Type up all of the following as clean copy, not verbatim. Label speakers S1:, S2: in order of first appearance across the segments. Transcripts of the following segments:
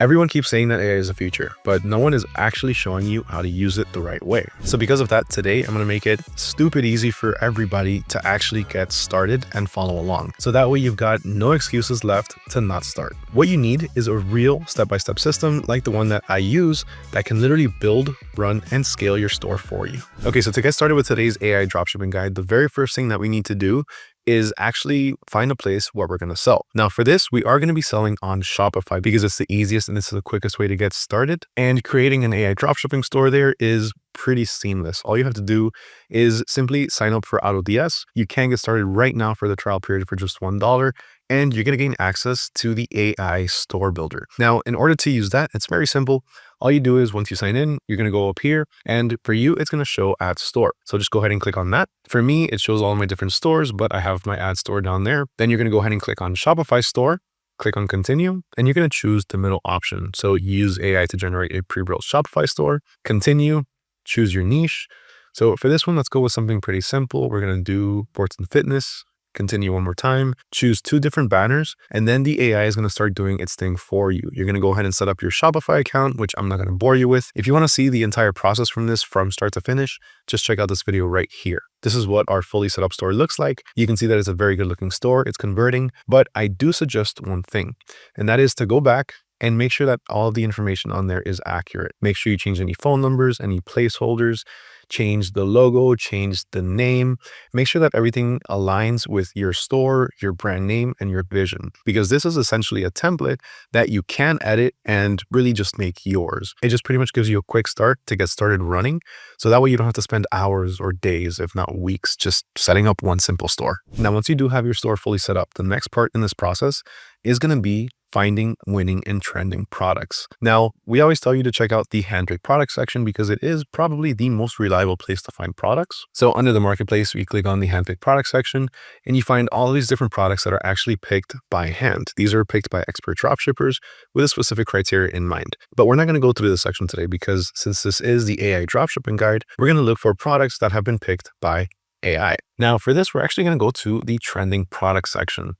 S1: Everyone keeps saying that AI is the future, but no one is actually showing you how to use it the right way. So because of that, today I'm going to make it stupid easy for everybody to actually get started and follow along. So that way you've got no excuses left to not start. What you need is a real step-by-step system like the one that I use that can literally build, run, and scale your store for you. Okay, so to get started with today's AI dropshipping guide, the very first thing that we need to do is actually find a place where we're going to sell. Now for this, we are going to be selling on Shopify because it's the easiest and it's the quickest way to get started. And creating an AI dropshipping store there is pretty seamless. All you have to do is simply sign up for AutoDS. You can get started right now for the trial period for just $1. And you're going to gain access to the AI store builder. Now, in order to use that, it's very simple. All you do is once you sign in, you're going to go up here and for you, it's going to show ad store. So just go ahead and click on that. For me, it shows all my different stores, but I have my ad store down there. Then you're going to go ahead and click on Shopify store, click on continue, and you're going to choose the middle option. So use AI to generate a pre-built Shopify store, continue, choose your niche. So for this one, let's go with something pretty simple. We're going to do sports and fitness. Continue one more time, choose 2 different banners, and then the AI is going to start doing its thing for you. You're going to go ahead and set up your Shopify account, which I'm not going to bore you with. If you want to see the entire process from this from start to finish, just check out this video right here. This is what our fully set up store looks like. You can see that it's a very good looking store. It's converting, but I do suggest one thing, and that is to go back and make sure that all of the information on there is accurate. Make sure you change any phone numbers, any placeholders, change the logo, change the name, make sure that everything aligns with your store, your brand name, and your vision, because this is essentially a template that you can edit and really just make yours. It just pretty much gives you a quick start to get started running. So that way you don't have to spend hours or days, if not weeks, just setting up one simple store. Now, once you do have your store fully set up, the next part in this process is going to be finding, winning, and trending products. Now, we always tell you to check out the handpicked product section because it is probably the most reliable place to find products. So under the marketplace, we click on the handpicked product section and you find all of these different products that are actually picked by hand. These are picked by expert dropshippers with a specific criteria in mind. But we're not going to go through this section today because since this is the AI dropshipping guide, we're going to look for products that have been picked by AI. Now for this, we're actually going to go to the trending product section.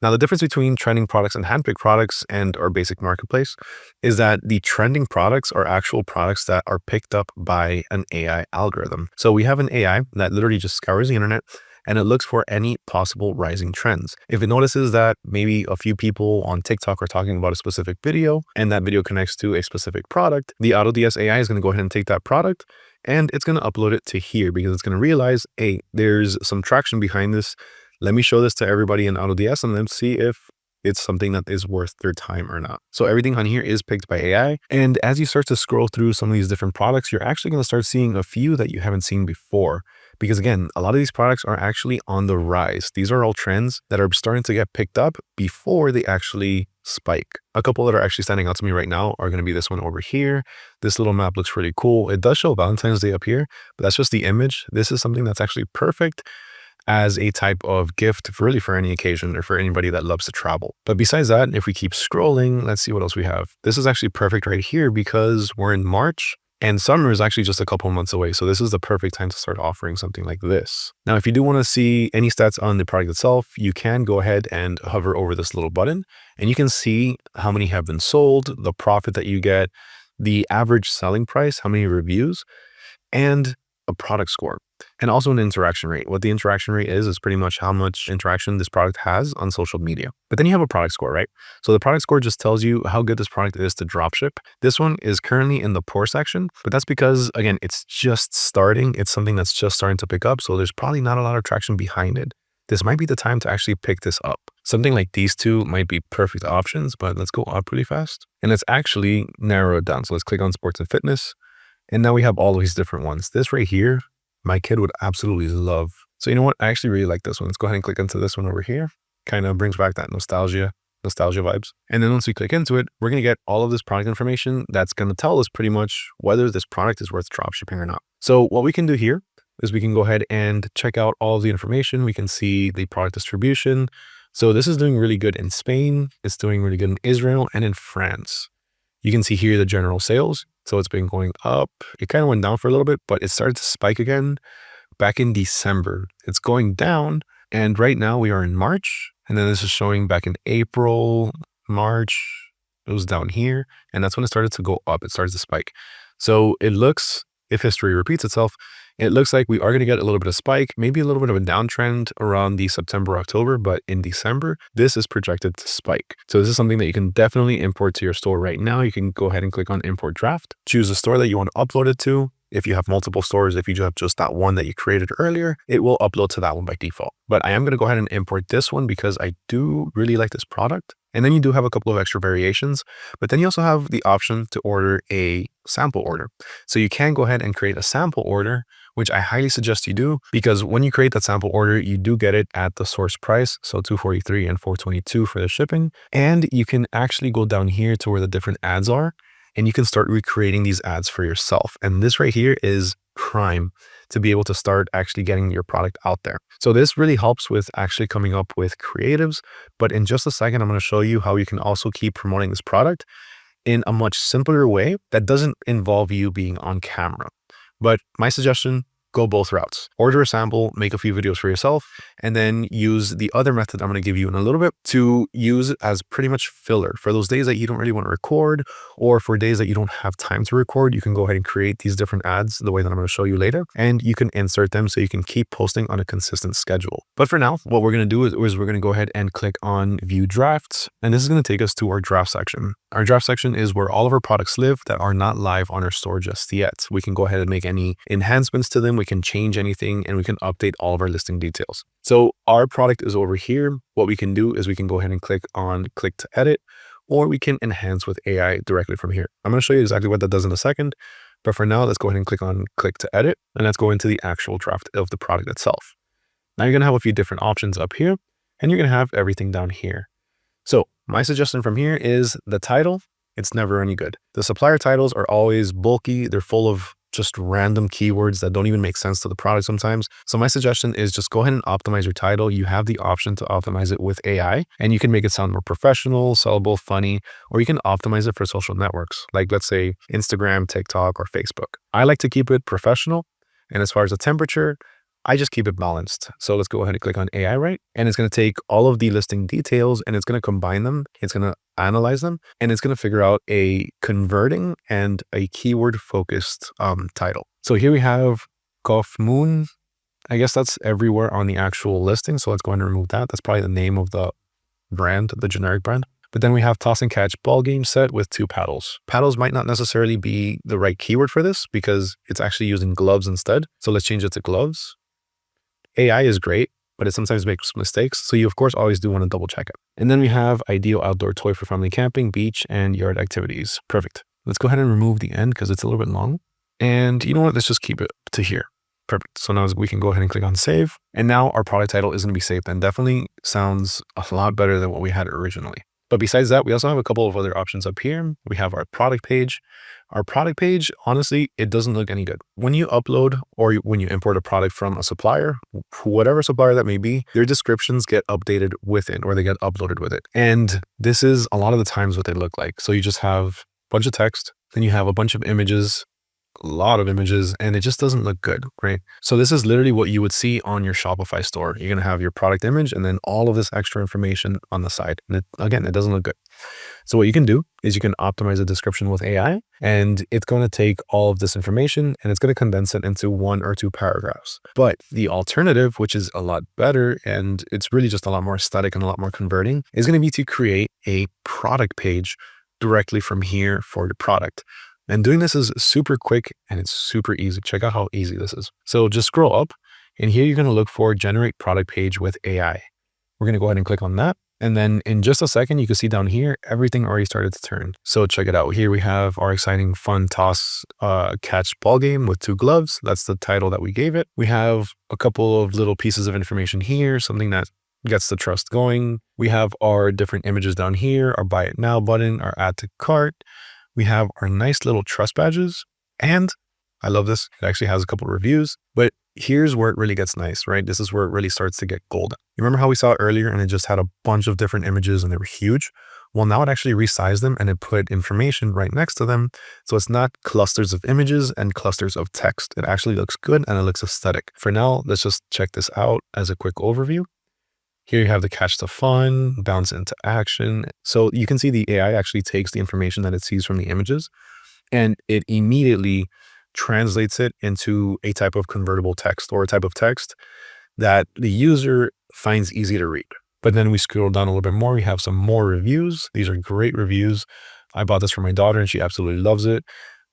S1: Now the difference between trending products and handpicked products and our basic marketplace is that the trending products are actual products that are picked up by an AI algorithm. So we have an AI that literally just scours the internet and it looks for any possible rising trends. If it notices that maybe a few people on TikTok are talking about a specific video and that video connects to a specific product, the AutoDS AI is going to go ahead and take that product and it's going to upload it to here because it's going to realize, hey, there's some traction behind this. Let me show this to everybody in AutoDS and then see if it's something that is worth their time or not. So everything on here is picked by AI. And as you start to scroll through some of these different products, you're actually going to start seeing a few that you haven't seen before. Because again, a lot of these products are actually on the rise. These are all trends that are starting to get picked up before they actually spike. A couple that are actually standing out to me right now are going to be this one over here. This little map looks really cool. It does show Valentine's Day up here, but that's just the image. This is something that's actually perfect as a type of gift really for any occasion or for anybody that loves to travel. But besides that, if we keep scrolling, let's see what else we have. This is actually perfect right here because we're in March and summer is actually just a couple months away. So this is the perfect time to start offering something like this. Now, if you do want to see any stats on the product itself, you can go ahead and hover over this little button and you can see how many have been sold, the profit that you get, the average selling price, how many reviews, and a product score, and also an interaction rate. What the interaction rate is pretty much how much interaction this product has on social media. But then you have a product score, right? So the product score just tells you how good this product is to dropship. This one is currently in the poor section, but that's because, again, it's just starting. It's something that's just starting to pick up. So there's probably not a lot of traction behind it. This might be the time to actually pick this up. Something like these two might be perfect options, but let's go up really fast. And let's actually narrow it down. So let's click on sports and fitness. And now we have all these different ones. This right here, my kid would absolutely love. So you know what? I actually really like this one. Let's go ahead and click into this one over here. Kind of brings back that nostalgia vibes. And then once we click into it, we're going to get all of this product information that's going to tell us pretty much whether this product is worth dropshipping or not. So what we can do here is we can go ahead and check out all of the information. We can see the product distribution. So this is doing really good in Spain. It's doing really good in Israel and in France. You can see here the general sales. So it's been going up. It kind of went down for a little bit, but it started to spike again back in December. It's going down. And right now we are in March. And then this is showing back in April, March, it was down here, and that's when it started to go up. It started to spike. So it looks, if history repeats itself, it looks like we are going to get a little bit of spike, maybe a little bit of a downtrend around the September, October, but in December, this is projected to spike. So this is something that you can definitely import to your store right now. You can go ahead and click on import draft, choose a store that you want to upload it to. If you have multiple stores, if you have just that one that you created earlier, it will upload to that one by default. But I am going to go ahead and import this one because I do really like this product. And then you do have a couple of extra variations, but then you also have the option to order a sample order. So you can go ahead and create a sample order, which I highly suggest you do, because when you create that sample order, you do get it at the source price. So $243 and $422 for the shipping. And you can actually go down here to where the different ads are, and you can start recreating these ads for yourself. And this right here is prime to be able to start actually getting your product out there. So this really helps with actually coming up with creatives. But in just a second, I'm going to show you how you can also keep promoting this product in a much simpler way that doesn't involve you being on camera. But my suggestion, go both routes. Order a sample, make a few videos for yourself, and then use the other method I'm going to give you in a little bit to use as pretty much filler. For those days that you don't really want to record, or for days that you don't have time to record, you can go ahead and create these different ads the way that I'm going to show you later, and you can insert them so you can keep posting on a consistent schedule. But for now, what we're going to do is we're going to go ahead and click on view drafts, and this is going to take us to our draft section. Our draft section is where all of our products live that are not live on our store just yet. We can go ahead and make any enhancements to them. We can change anything, and we can update all of our listing details. So our product is over here. What we can do is we can go ahead and click to edit, or we can enhance with AI directly from here. I'm going to show you exactly what that does in a second. But for now, let's go ahead and click to edit, and let's go into the actual draft of the product itself. Now you're going to have a few different options up here, and you're going to have everything down here. So my suggestion from here is the title. It's never any good. The supplier titles are always bulky. They're full of just random keywords that don't even make sense to the product sometimes. So my suggestion is just go ahead and optimize your title. You have the option to optimize it with AI, and you can make it sound more professional, sellable, funny, or you can optimize it for social networks, like let's say Instagram, TikTok, or Facebook. I like to keep it professional. And as far as the temperature, I just keep it balanced. So let's go ahead and click on AI Write, and it's going to take all of the listing details and it's going to combine them. It's going to analyze them, and it's going to figure out a converting and a keyword focused title. So here we have Cough Moon. I guess that's everywhere on the actual listing. So let's go ahead and remove that. That's probably the name of the brand, the generic brand. But then we have toss and catch ball game set with 2 paddles. Paddles might not necessarily be the right keyword for this because it's actually using gloves instead. So let's change it to gloves. AI is great, but it sometimes makes mistakes. So you, of course, always do want to double check it. And then we have ideal outdoor toy for family camping, beach, and yard activities. Perfect. Let's go ahead and remove the end because it's a little bit long. And you know what? Let's just keep it to here. Perfect. So now we can go ahead and click on save. And now our product title is going to be saved and definitely sounds a lot better than what we had originally. But besides that, we also have a couple of other options up here. We have our product page. Our product page, honestly, it doesn't look any good. When you upload or when you import a product from a supplier, whatever supplier that may be, their descriptions get updated with it or they get uploaded with it. And this is a lot of the times what they look like. So you just have a bunch of text, then you have a bunch of images, a lot of images, and it just doesn't look good, right? So this is literally what you would see on your Shopify store. You're going to have your product image and then all of this extra information on the side. And again, it doesn't look good. So what you can do is you can optimize the description with AI, and it's going to take all of this information and it's going to condense it into 1 or 2 paragraphs. But the alternative, which is a lot better, and it's really just a lot more aesthetic and a lot more converting, is going to be to create a product page directly from here for the product. And doing this is super quick and it's super easy. Check out how easy this is. So just scroll up, and here you're going to look for generate product page with AI. We're going to go ahead and click on that. And then in just a second, you can see down here, everything already started to turn. So check it out. Here we have our exciting fun toss catch ball game with 2 gloves. That's the title that we gave it. We have a couple of little pieces of information here, something that gets the trust going. We have our different images down here, our buy it now button, our add to cart. We have our nice little trust badges. And I love this. It actually has a couple of reviews, but here's where it really gets nice, right? This is where it really starts to get golden. You remember how we saw it earlier and it just had a bunch of different images and they were huge? Well, now it actually resized them and it put information right next to them. So it's not clusters of images and clusters of text. It actually looks good and it looks aesthetic. For now, let's just check this out as a quick overview. Here you have the catch to fun, bounce into action. So you can see the AI actually takes the information that it sees from the images and it immediately translates it into a type of convertible text or a type of text that the user finds easy to read. But then we scroll down a little bit more. We have some more reviews. These are great reviews. I bought this for my daughter and she absolutely loves it.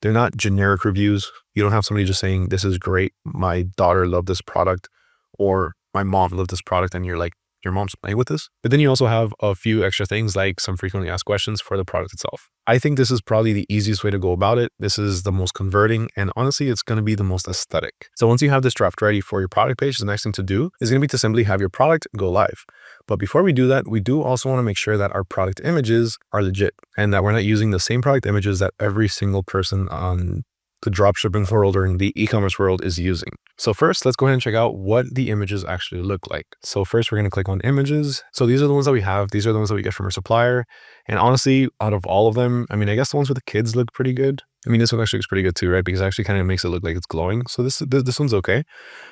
S1: They're not generic reviews. You don't have somebody just saying, this is great. My daughter loved this product, or my mom loved this product. And you're like, your mom's playing with this. But then you also have a few extra things like some frequently asked questions for the product itself. I think this is probably the easiest way to go about it. This is the most converting, and honestly, it's going to be the most aesthetic. So once you have this draft ready for your product page, the next thing to do is going to be to simply have your product go live. But before we do that, we do also want to make sure that our product images are legit and that we're not using the same product images that every single person on the dropshipping world or in the e-commerce world is using. So first, let's go ahead and check out what the images actually look like. So first, we're going to click on images. So these are the ones that we have. These are the ones that we get from our supplier. And honestly, out of all of them, I mean, I guess the ones with the kids look pretty good. I mean, this one actually looks pretty good too, right? Because it actually kind of makes it look like it's glowing. So this one's okay.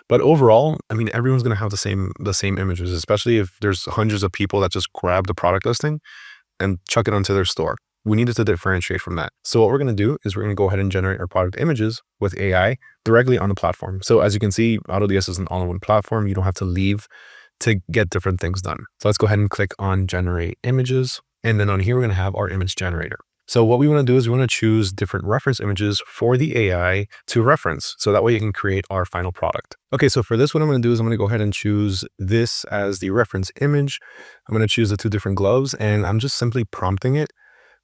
S1: But overall, I mean, everyone's going to have the same images, especially if there's hundreds of people that just grab the product listing and chuck it onto their store. We needed to differentiate from that. So what we're going to do is we're going to go ahead and generate our product images with AI directly on the platform. So as you can see, AutoDS is an all-in-one platform. You don't have to leave to get different things done. So let's go ahead and click on generate images. And then on here, we're going to have our image generator. So what we want to do is we want to choose different reference images for the AI to reference. So that way you can create our final product. Okay, so for this, what I'm going to do is I'm going to go ahead and choose this as the reference image. I'm going to choose the two different gloves, and I'm just simply prompting it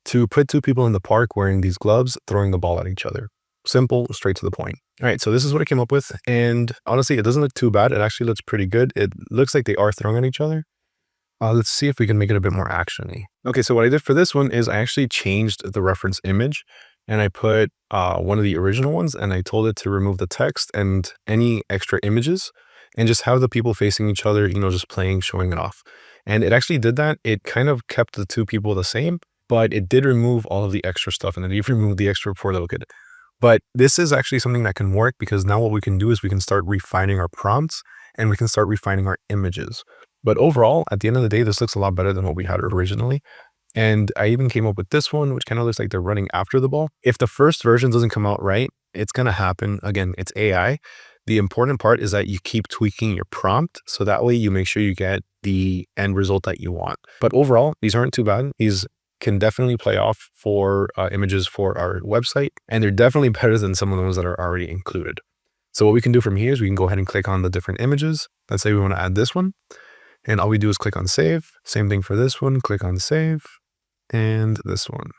S1: to put two people in the park wearing these gloves, throwing the ball at each other. Simple, straight to the point. All right, so this is what I came up with. And honestly, it doesn't look too bad. It actually looks pretty good. It looks like they are throwing at each other. Let's see if we can make it a bit more action-y. Okay, so what I did for this one is I actually changed the reference image and I put one of the original ones and I told it to remove the text and any extra images and just have the people facing each other, you know, just playing, showing it off. And it actually did that. It kind of kept the two people the same, but it did remove all of the extra stuff and it even removed the extra before they look at it. But this is actually something that can work because now what we can do is we can start refining our prompts and we can start refining our images. But overall, at the end of the day, this looks a lot better than what we had originally. And I even came up with this one, which kind of looks like they're running after the ball. If the first version doesn't come out right, it's going to happen. Again, it's AI. The important part is that you keep tweaking your prompt. So that way you make sure you get the end result that you want. But overall, these aren't too bad. These can definitely play off for images for our website. And they're definitely better than some of those that are already included. So what we can do from here is we can go ahead and click on the different images. Let's say we want to add this one. And all we do is click on save. Same thing for this one, click on save, and this one.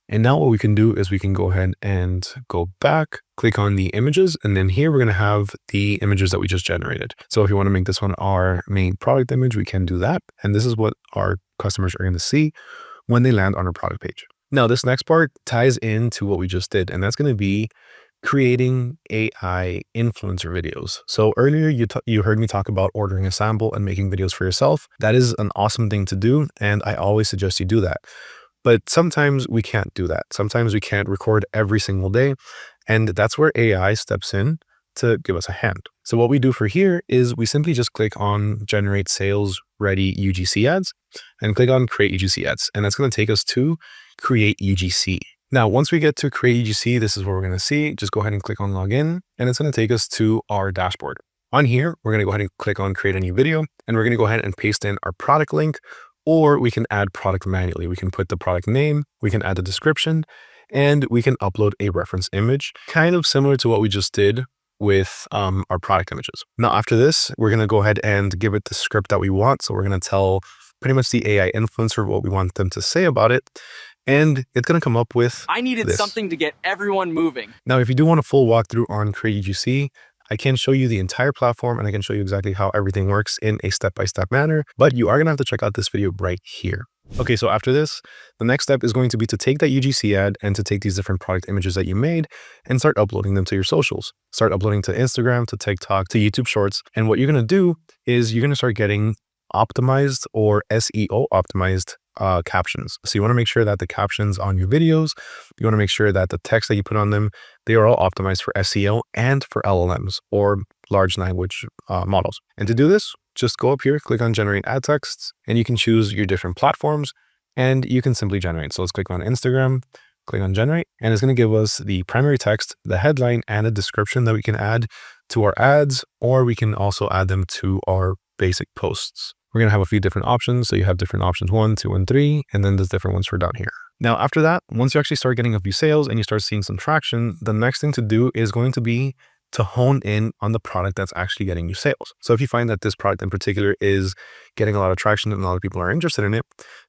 S1: And now what we can do is we can go ahead and go back, click on the images, and then here we're going to have the images that we just generated. So if you want to make this one our main product image, we can do that. And this is what our customers are going to see when they land on our product page. Now, this next part ties into what we just did, and that's going to be creating AI influencer videos. So earlier you heard me talk about ordering a sample and making videos for yourself. That is an awesome thing to do. And I always suggest you do that. But sometimes we can't do that. Sometimes we can't record every single day. And that's where AI steps in to give us a hand. So what we do for here is we simply just click on generate sales ready UGC ads and click on create UGC ads. And that's going to take us to create UGC. Now, once we get to create UGC, this is what we're going to see. Just go ahead and click on login, and it's going to take us to our dashboard. On here, we're going to go ahead and click on create a new video, and we're going to go ahead and paste in our product link, or we can add product manually. We can put the product name, we can add the description, and we can upload a reference image, kind of similar to what we just did with our product images. Now, after this, we're going to go ahead and give it the script that we want. So we're going to tell pretty much the AI influencer what we want them to say about it. And it's going to come up with
S2: I needed something to get everyone moving.
S1: Now, if you do want a full walkthrough on Create UGC, I can show you the entire platform and I can show you exactly how everything works in a step-by-step manner, but you are going to have to check out this video right here. Okay, so after this, the next step is going to be to take that UGC ad and to take these different product images that you made and start uploading them to your socials. Start uploading to Instagram, to TikTok, to YouTube Shorts. And what you're going to do is you're going to start getting optimized or SEO optimized captions. So you want to make sure that the captions on your videos, you want to make sure that the text that you put on them, they are all optimized for SEO and for LLMs or large language models. And to do this, just go up here, click on generate ad texts, and you can choose your different platforms and you can simply generate. So let's click on Instagram, click on generate, and it's going to give us the primary text, the headline, and a description that we can add to our ads, or we can also add them to our basic posts. We're going to have a few different options. So you have different options 1, 2, and 3, and then there's different ones for down here. Now, after that, once you actually start getting a few sales and you start seeing some traction, the next thing to do is going to be to hone in on the product that's actually getting you sales. So if you find that this product in particular is getting a lot of traction and a lot of people are interested in it,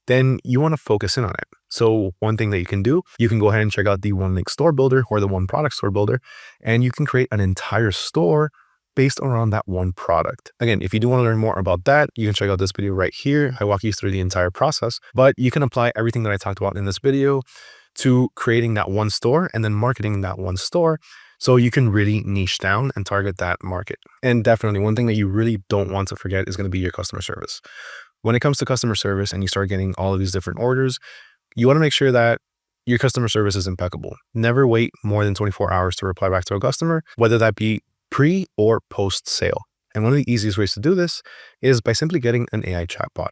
S1: then you want to focus in on it. So one thing that you can do, you can go ahead and check out the one link store builder or the one product store builder, and you can create an entire store based around that one product. Again, if you do want to learn more about that, you can check out this video right here. I walk you through the entire process, but you can apply everything that I talked about in this video to creating that one store and then marketing that one store. So you can really niche down and target that market. And definitely one thing that you really don't want to forget is going to be your customer service. When it comes to customer service and you start getting all of these different orders, you want to make sure that your customer service is impeccable. Never wait more than 24 hours to reply back to a customer, whether that be pre or post sale. And one of the easiest ways to do this is by simply getting an AI chatbot.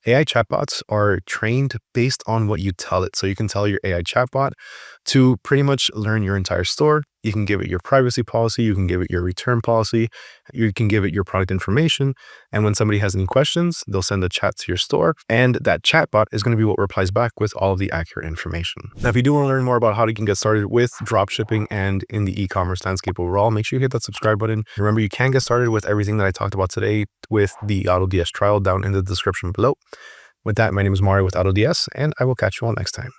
S1: AI chatbots are trained based on what you tell it. So you can tell your AI chatbot to pretty much learn your entire store. You can give it your privacy policy. You can give it your return policy. You can give it your product information. And when somebody has any questions, they'll send a chat to your store. And that chatbot is going to be what replies back with all of the accurate information. Now, if you do want to learn more about how you can get started with dropshipping and in the e-commerce landscape overall, make sure you hit that subscribe button. Remember, you can get started with everything that I talked about today with the AutoDS trial down in the description below. With that, my name is Mario with AutoDS, and I will catch you all next time.